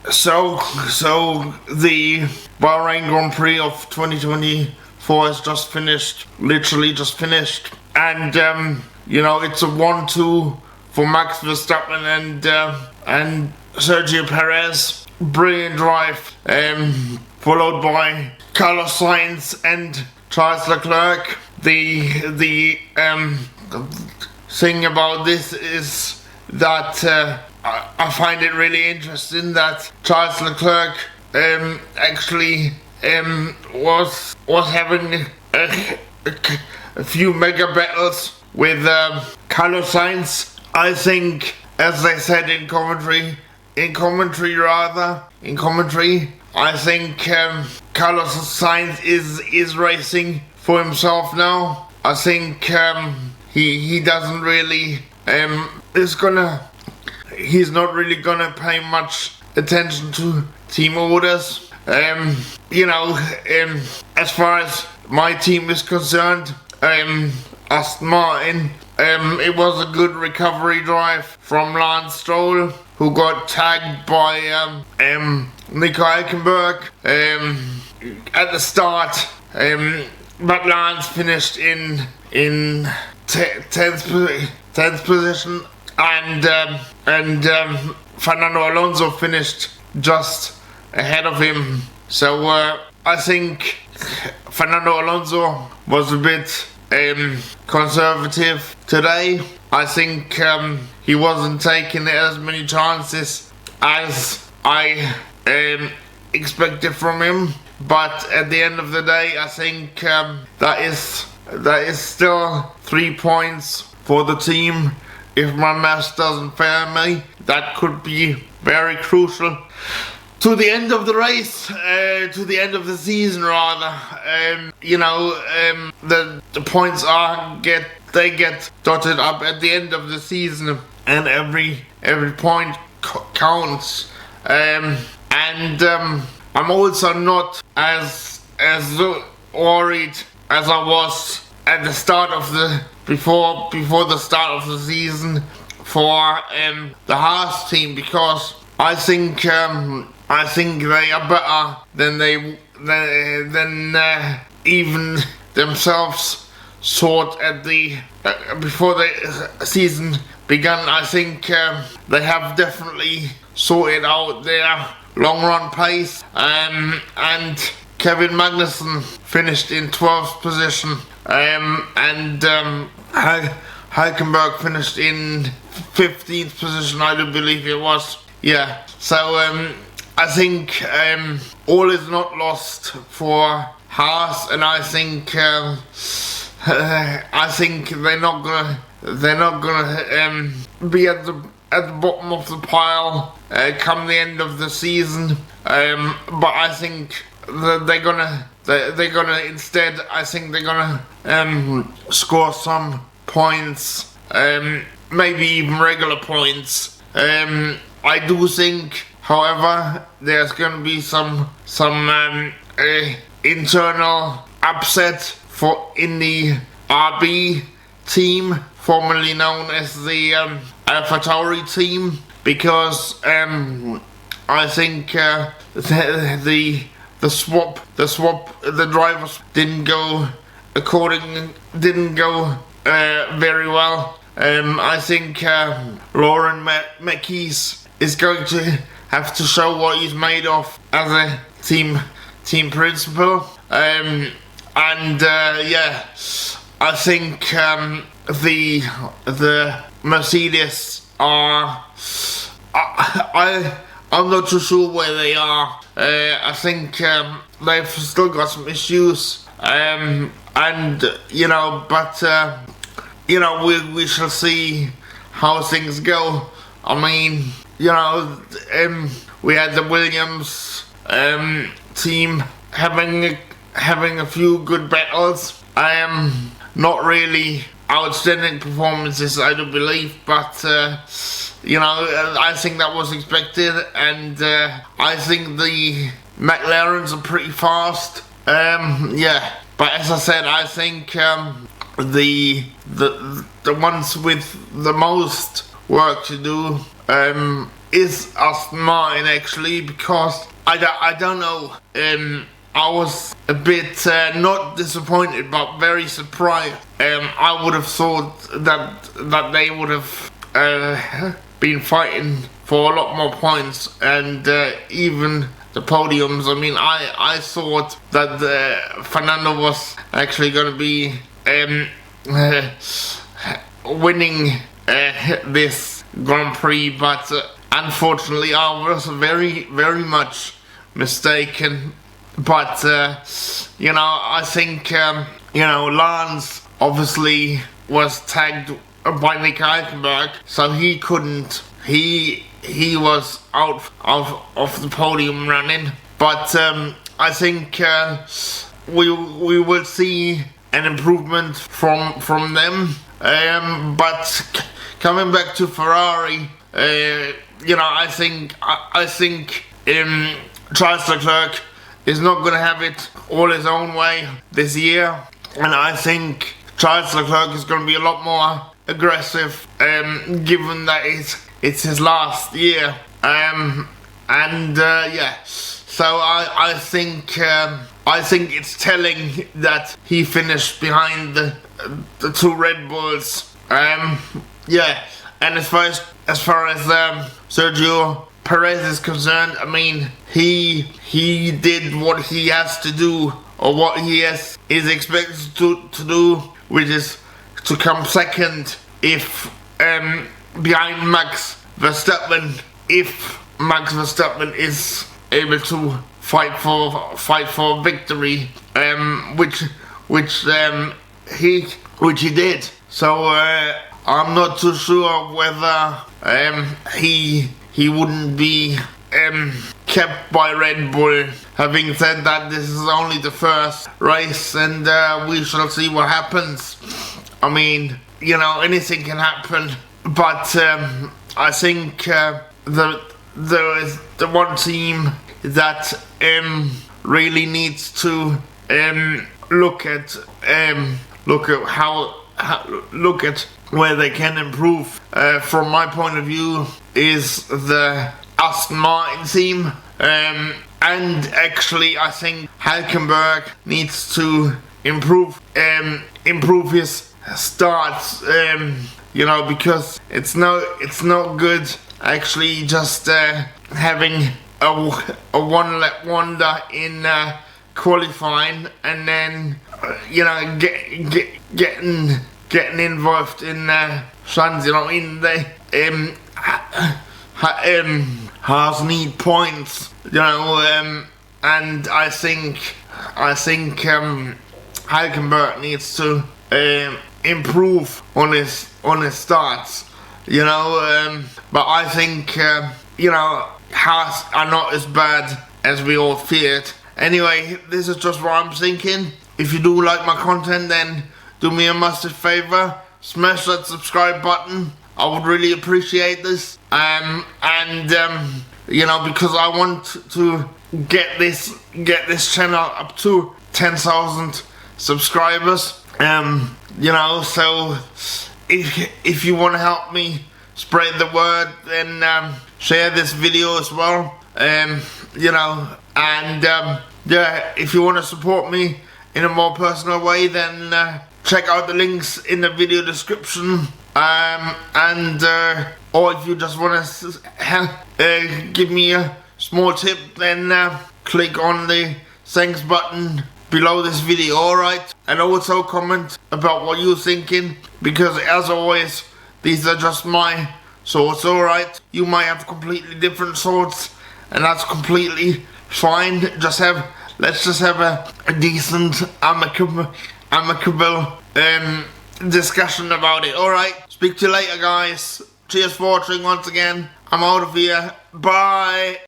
So the Bahrain Grand Prix of 2024 has just finished, literally just finished, and it's a 1-2 for Max Verstappen and Sergio Perez. Brilliant drive, followed by Carlos Sainz and Charles Leclerc. The thing about this is that I find it really interesting that Charles Leclerc actually was having a few mega battles with Carlos Sainz. I think, as they said in commentary, I think Carlos Sainz is racing for himself now. I think he doesn't really he's not really gonna pay much attention to team orders. As far as my team is concerned, Aston Martin, it was a good recovery drive from Lance Stroll, who got tagged by Nico Hülkenberg at the start, but Lance finished in 10th position, and Fernando Alonso finished just ahead of him. So I think Fernando Alonso was a bit conservative today. I think he wasn't taking as many chances as I expected from him. But at the end of the day, I think that is still 3 points for the team. If my math doesn't fail me, that could be very crucial to the end of the race, to the end of the season rather. The points get dotted up at the end of the season, and every point counts. I'm also not as worried as I was at the start of the before the start of the season for the Haas team, because I think they are better than even themselves thought at the before the season began. I think they have definitely sorted out their long run pace, and Kevin Magnussen finished in 12th position, and Hülkenberg finished in 15th position, I do believe it was. Yeah, so I think all is not lost for Haas, and I think they're not gonna be at the bottom of the pile come the end of the season. But I think that they're gonna instead. I think they're gonna score some points, maybe even regular points. I do think, however, there's gonna be some internal upset in the RB team, formerly known as the AlphaTauri team, because I think the drivers didn't go very well. I think Lauren McKees is going to have to show what he's made of as a team principal. I think the Mercedes are. I'm not too sure where they are. I think they've still got some issues, we shall see how things go. I mean, we had the Williams team having a few good battles. Not really outstanding performances, I do believe, but I think that was expected, and I think the McLarens are pretty fast. But as I said, I think the ones with the most work to do is Aston Martin actually, because I don't know. I was a bit not disappointed, but very surprised. I would have thought that they would have been fighting for a lot more points, and even the podiums. I mean, I thought that Fernando was actually going to be winning this Grand Prix, but unfortunately I was very much mistaken. But you know, I think you know, Lance obviously was tagged by Nick Hülkenberg, so he couldn't. He was out of the podium running. But I think we will see an improvement from them. But coming back to Ferrari, you know, I think Charles Leclerc is not going to have it all his own way this year, and I think Charles Leclerc is going to be a lot more aggressive, given that it's his last year, yeah. So I think it's telling that he finished behind the two Red Bulls. Yeah, and as far as Sergio Perez is concerned, I mean, he did what he has to do, or what he is expected to do, which is to come second if behind Max Verstappen, if Max Verstappen is able to fight for victory, which he did. So I'm not too sure whether he wouldn't be kept by Red Bull. Having said that, this is only the first race, and we shall see what happens. I mean, you know, anything can happen, but I think there is the one team that really needs to look at where they can improve. From my point of view, is the Aston Martin team, and actually I think Hülkenberg needs to improve his starts, you know, because it's not good actually just having a one-lap wonder in qualifying, and then you know, getting involved in shuns. You know, I mean, they Haas need points, you know, and I think Hülkenberg needs to improve on his starts, you know, but I think you know, Haas are not as bad as we all feared. Anyway, this is just what I'm thinking. If you do like my content, then do me a massive favor, smash that subscribe button. I would really appreciate this, and you know, because I want to get this channel up to 10,000 subscribers. You know, so if you want to help me spread the word, then share this video as well. You know, and yeah, if you want to support me in a more personal way, then check out the links in the video description. Or if you just want to give me a small tip, then click on the thanks button below this video, alright? And also comment about what you're thinking, because as always, these are just my thoughts, alright? You might have completely different thoughts, and that's completely fine. Let's just have a decent, amicable discussion about it, alright? Speak to you later, guys. Cheers for watching once again. I'm out of here. Bye.